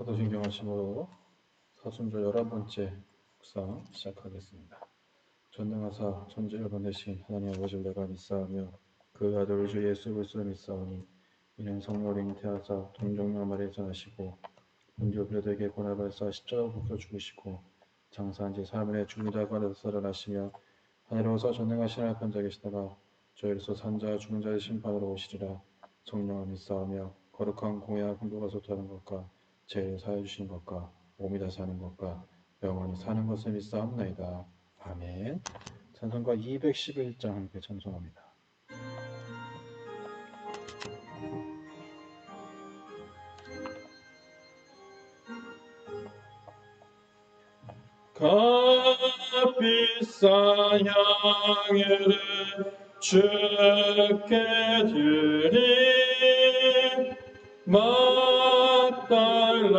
사도신경 하심으로 사순절 11번째 묵상 시작하겠습니다. 전능하사 천지를 되신 하나님 아버지를 내가 믿사오며 그 아들 주 예수 그리스도를 믿사오니 이는 성령을 잉태하사 동정녀 마리아 전하시고 본디오 빌라도에게 고난을 받으사 십자가 붙어 죽으시고 장사한 지 3일에 죽는자 가운데서 살아나시며 하늘에서 전능하신 하나님 앉아 계시다가 저희로서 산자 죽은 자의 심판으로 오시리라. 성령을 믿사오며 거룩한 공회와 공도가 소토하는 것과 죄를 사해 주시는 것과 몸이 다 사는 것과 영원히 사는 것을 믿사옵나이다. 아멘. 찬송가 211장 함께 찬송합니다. 값 비싼 향유를 주께 드리 막달라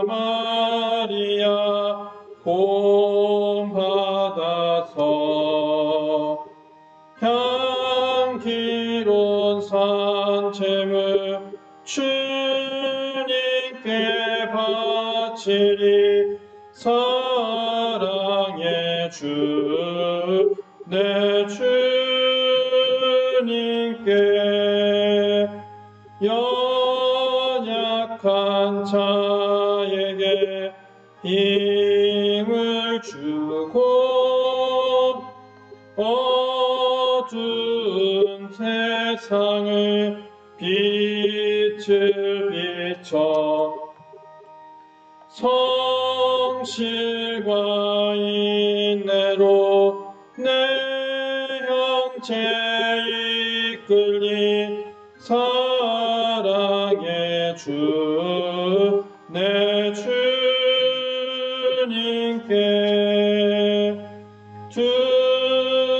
마리아 본받아서 향기로운 산재물 주님께 바치리. 사랑의 주 내 주님께 연약한 자에게 힘을 주고 어두운 세상을 빛을 비춰 성실과 인내로 내 형제 이끌리. 사랑의 주 내 주님께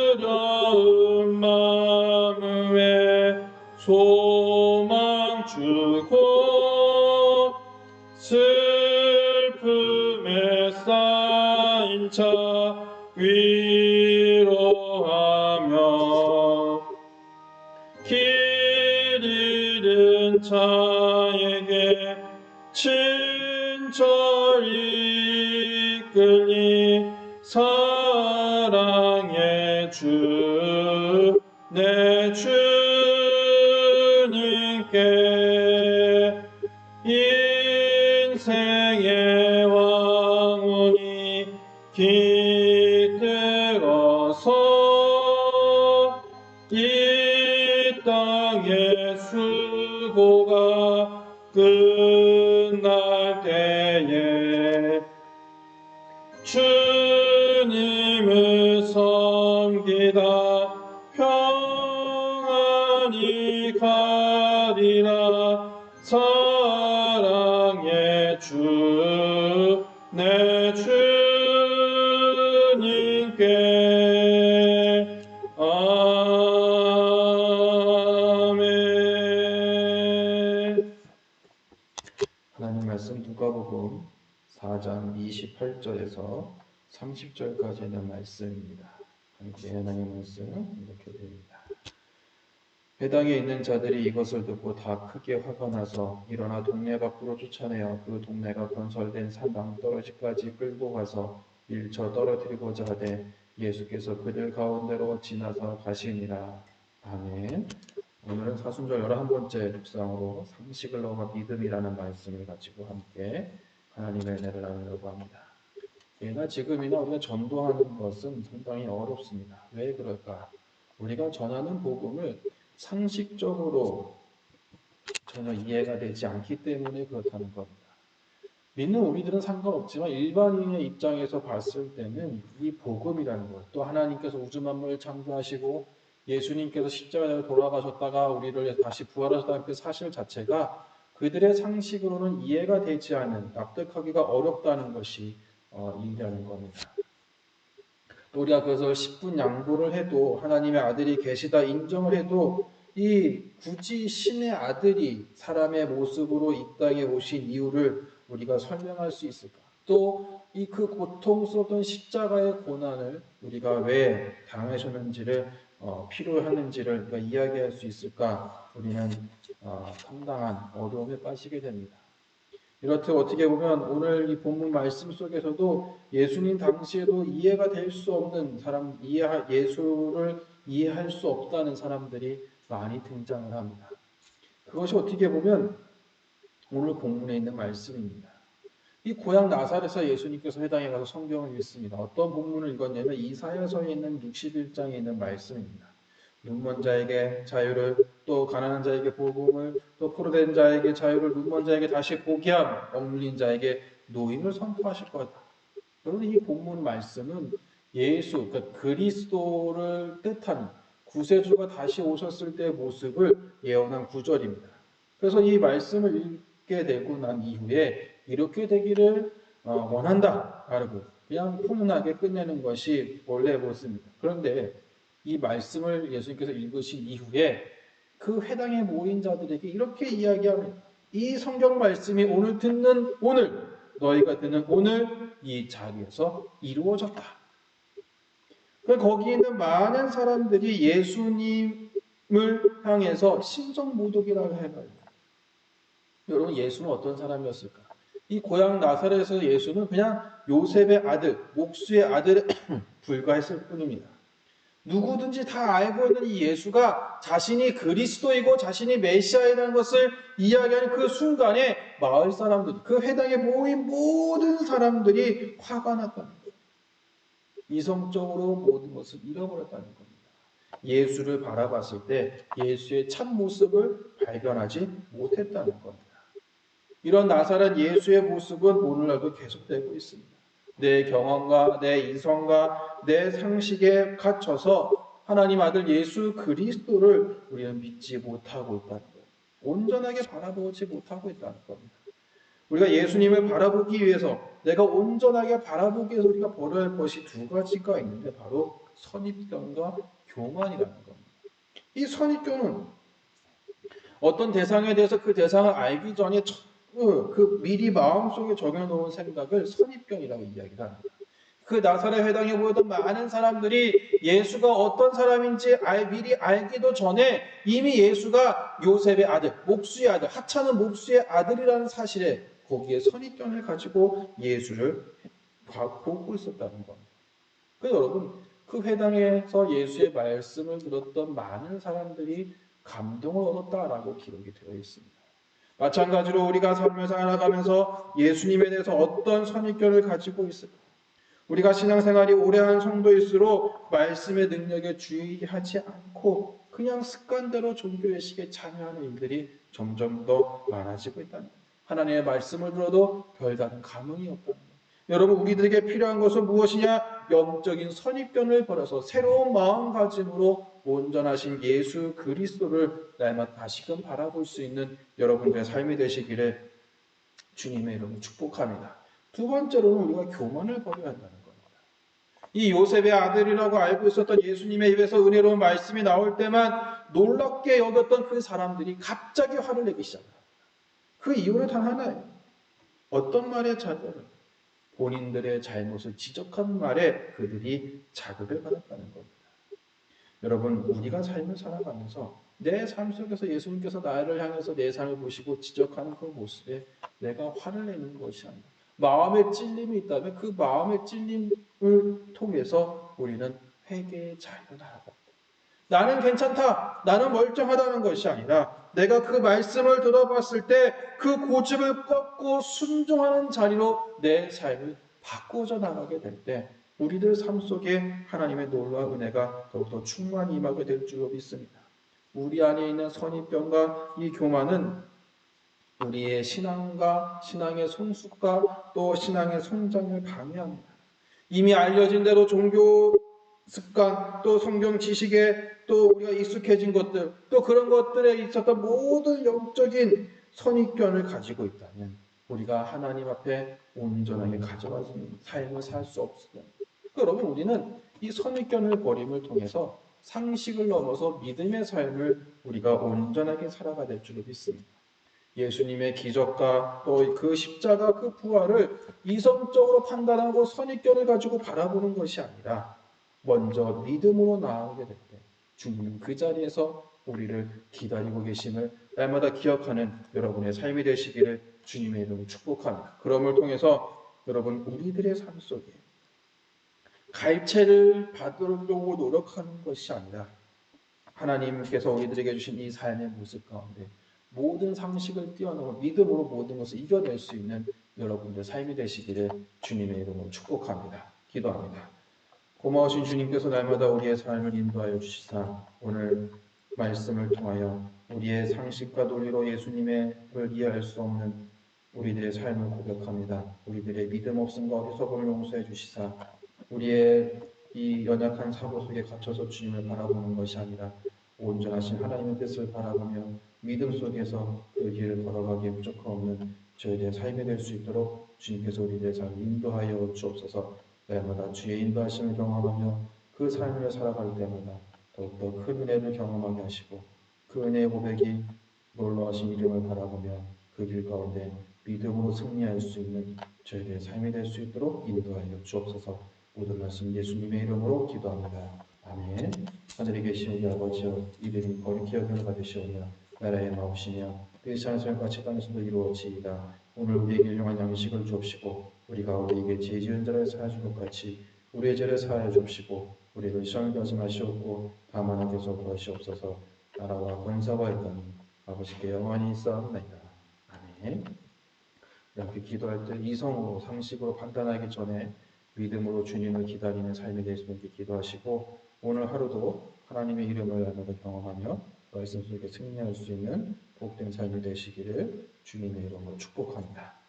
두려운 마음에 소망 주고 슬픔에 쌓인 자 위로하며 길 잃은 자에게 친절히 이끌리. 사랑의 주 내 주님께 인생의 왕운이 깃들어서 이 땅의 수고가 끝날 때에 주님을 섬기다 평안히 가리라. 사랑의 주 내 주님께 아멘. 하나님 말씀 누가복음 4장 28절에서 30절까지 있는 말씀입니다. 함께 하나님 말씀 이렇게 드립니다. 회당에 있는 자들이 이것을 듣고 다 크게 화가 나서 일어나 동네 밖으로 쫓아내어 그 동네가 건설된 산 낭떠러지까지 끌고 가서 밀쳐 떨어뜨리고자 하되 예수께서 그들 가운데로 지나서 가시니라. 아멘. 오늘은 사순절 11번째 묵상으로 상식을 넘어 믿음이라는 말씀을 가지고 함께 하나님의 은혜를 나누려고 합니다. 예나 지금이나 우리가 전도하는 것은 상당히 어렵습니다. 왜 그럴까? 우리가 전하는 복음을 상식적으로 전혀 이해가 되지 않기 때문에 그렇다는 겁니다. 믿는 우리들은 상관없지만 일반인의 입장에서 봤을 때는 이 복음이라는 것, 또 하나님께서 우주 만물을 창조하시고 예수님께서 십자가에 돌아가셨다가 우리를 다시 부활하셨다는 그 사실 자체가 그들의 상식으로는 이해가 되지 않는, 납득하기가 어렵다는 것이 일이라는 겁니다. 또 우리가 그것을 10분 양보를 해도 하나님의 아들이 계시다 인정을 해도 이 굳이 신의 아들이 사람의 모습으로 이 땅에 오신 이유를 우리가 설명할 수 있을까? 또 이 그 고통스러운 십자가의 고난을 우리가 왜 당하셨는지를 필요하는지를 우리가 이야기할 수 있을까? 우리는 상당한 어려움에 빠지게 됩니다. 이렇듯 어떻게 보면 오늘 이 본문 말씀 속에서도 예수님 당시에도 이해가 될 수 없는 사람, 예수를 이해할 수 없다는 사람들이 많이 등장을 합니다. 그것이 어떻게 보면 오늘 본문에 있는 말씀입니다. 이 고향 나사렛에서 예수님께서 회당에 가서 성경을 읽습니다. 어떤 본문을 읽었냐면 이사야서에 있는 61장에 있는 말씀입니다. 눈먼 자에게 자유를, 또 가난한 자에게 복음을, 또 포로된 자에게 자유를, 눈먼 자에게 다시 보게 함, 억눌린 자에게 노임을 선포하실 거다. 여러분, 이 본문 말씀은 예수, 그러니까 그리스도를 뜻하는 구세주가 다시 오셨을 때의 모습을 예언한 구절입니다. 그래서 이 말씀을 읽게 되고 난 이후에 이렇게 되기를 원한다 라고 그냥 훈훈하게 끝내는 것이 원래 모습입니다. 그런데 이 말씀을 예수님께서 읽으신 이후에 그 회당에 모인 자들에게 이렇게 이야기합니다. 이 성경 말씀이 오늘 너희가 듣는 오늘 이 자리에서 이루어졌다. 거기 있는 많은 사람들이 예수님을 향해서 신성모독이라고 해요. 여러분, 예수는 어떤 사람이었을까? 이 고향 나사렛에서 예수는 그냥 요셉의 아들, 목수의 아들에 불과했을 뿐입니다. 누구든지 다 알고 있는 이 예수가 자신이 그리스도이고 자신이 메시아이라는 것을 이야기하는 그 순간에 마을 사람들, 그 회당에 모인 모든 사람들이 화가 났다는 거예요. 이성적으로 모든 것을 잃어버렸다는 겁니다. 예수를 바라봤을 때 예수의 참 모습을 발견하지 못했다는 겁니다. 이런 나사렛 예수의 모습은 오늘날도 계속되고 있습니다. 내 경험과 내 이성과 내 상식에 갇혀서 하나님 아들 예수 그리스도를 우리는 믿지 못하고 있다는 거예요. 온전하게 바라보지 못하고 있다는 겁니다. 우리가 예수님을 바라보기 위해서, 내가 온전하게 바라보기 위해서 우리가 버려야 할 것이 두 가지가 있는데 바로 선입견과 교만이라는 겁니다. 이 선입견은 어떤 대상에 대해서 그 대상을 알기 전에 그 미리 마음속에 정해놓은 생각을 선입견이라고 이야기를 합니다. 그 나사렛 회당에 모였던 많은 사람들이 예수가 어떤 사람인지 미리 알기도 전에 이미 예수가 요셉의 아들, 목수의 아들, 하찮은 목수의 아들이라는 사실에 거기에 선입견을 가지고 예수를 보고 있었다는 겁니다. 그래서 여러분, 그 회당에서 예수의 말씀을 들었던 많은 사람들이 감동을 얻었다라고 기록이 되어 있습니다. 마찬가지로 우리가 삶을 살아가면서 예수님에 대해서 어떤 선입견을 가지고 있을까? 우리가 신앙생활이 오래한 성도일수록 말씀의 능력에 주의하지 않고 그냥 습관대로 종교의식에 참여하는 일들이 점점 더 많아지고 있다는 거예요. 하나님의 말씀을 들어도 별다른 감흥이 없다는 거예요. 여러분, 우리들에게 필요한 것은 무엇이냐? 영적인 선입견을 버려서 새로운 마음가짐으로 온전하신 예수 그리스도를 날마다 다시금 바라볼 수 있는 여러분들의 삶이 되시기를 주님의 이름으로 축복합니다. 두 번째로는 우리가 교만을 버려야 한다는 겁니다. 이 요셉의 아들이라고 알고 있었던 예수님의 입에서 은혜로운 말씀이 나올 때만 놀랍게 여겼던 그 사람들이 갑자기 화를 내기 시작합니다. 그 이유는 단 하나예요. 어떤 말에 자극을? 본인들의 잘못을 지적한 말에 그들이 자극을 받았다는 겁니다. 여러분, 우리가 삶을 살아가면서 내 삶 속에서 예수님께서 나를 향해서 내 삶을 보시고 지적하는 그 모습에 내가 화를 내는 것이 아니라 마음에 찔림이 있다면 그 마음의 찔림을 통해서 우리는 회개의 자유를 나아갑니다. 나는 괜찮다, 나는 멀쩡하다는 것이 아니라 내가 그 말씀을 들어봤을 때 그 고집을 꺾고 순종하는 자리로 내 삶을 바꾸어 나가게 될 때 우리들 삶 속에 하나님의 놀라운 은혜가 더욱더 충만히 임하게 될 줄 믿습니다. 우리 안에 있는 선입견과 이 교만은 우리의 신앙과 신앙의 성숙과 또 신앙의 성장을 방해합니다. 이미 알려진 대로 종교 습관, 또 성경 지식에 또 우리가 익숙해진 것들, 또 그런 것들에 있었던 모든 영적인 선입견을 가지고 있다면 우리가 하나님 앞에 온전하게 가져가는 삶을 살 수 없습니다. 여러분, 우리는 이 선입견을 버림을 통해서 상식을 넘어서 믿음의 삶을 우리가 온전하게 살아가야 될 줄 믿습니다. 예수님의 기적과 또 그 십자가 그 부활을 이성적으로 판단하고 선입견을 가지고 바라보는 것이 아니라 먼저 믿음으로 나아가게 될 때 주님은 그 자리에서 우리를 기다리고 계심을 날마다 기억하는 여러분의 삶이 되시기를 주님의 이름으로 축복합니다. 그럼을 통해서 여러분 우리들의 삶 속에 갈채를 받으려고 노력하는 것이 아니라 하나님께서 우리들에게 주신 이 삶의 모습 가운데 모든 상식을 뛰어넘어 믿음으로 모든 것을 이겨낼 수 있는 여러분들 삶이 되시기를 주님의 이름으로 축복합니다. 기도합니다. 고마우신 주님께서 날마다 우리의 삶을 인도하여 주시사 오늘 말씀을 통하여 우리의 상식과 논리로 예수님을 이해할 수 없는 우리들의 삶을 고백합니다. 우리들의 믿음 없음과 어리석음을 용서해 주시사 우리의 이 연약한 사고 속에 갇혀서 주님을 바라보는 것이 아니라 온전하신 하나님의 뜻을 바라보며 믿음 속에서 그 길을 걸어가기에 부족함 없는 저희들의 삶이 될 수 있도록 주님께서 우리들의 삶을 인도하여 주옵소서. 날마다 주의 인도하심을 경험하며 그 삶을 살아갈 때마다 더욱더 큰 은혜를 경험하게 하시고 그 은혜의 고백이 놀라우신 이름을 바라보며 그 길 가운데 믿음으로 승리할 수 있는 저희들의 삶이 될 수 있도록 인도하여 주옵소서. 모든 말씀 예수님의 이름으로 기도합니다. 아멘. 하늘에 계신 우리 아버지여 이름이 거룩히 여김을 받으시오며 나라의 마옵시며 뜻이 하늘과 같이 땅에서도 이루어지이다. 오늘 우리에게 일용할 양식을 주옵시고 우리가 우리에게 죄 지은 자를 사하신 것 같이 우리의 죄를 사하여 주옵시고 우리를 시험에 들지 마시옵고 다만 악에서 구하시옵소서. 나라와 권세와 영광이 아버지께 영원히 있사옵나이다. 아멘. 이렇게 기도할 때 이성으로 상식으로 판단하기 전에 믿음으로 주님을 기다리는 삶이 될 수 있게 기도하시고 오늘 하루도 하나님의 이름을 날마다 경험하며 말씀 속에 승리할 수 있는 복된 삶이 되시기를 주님의 이름으로 축복합니다.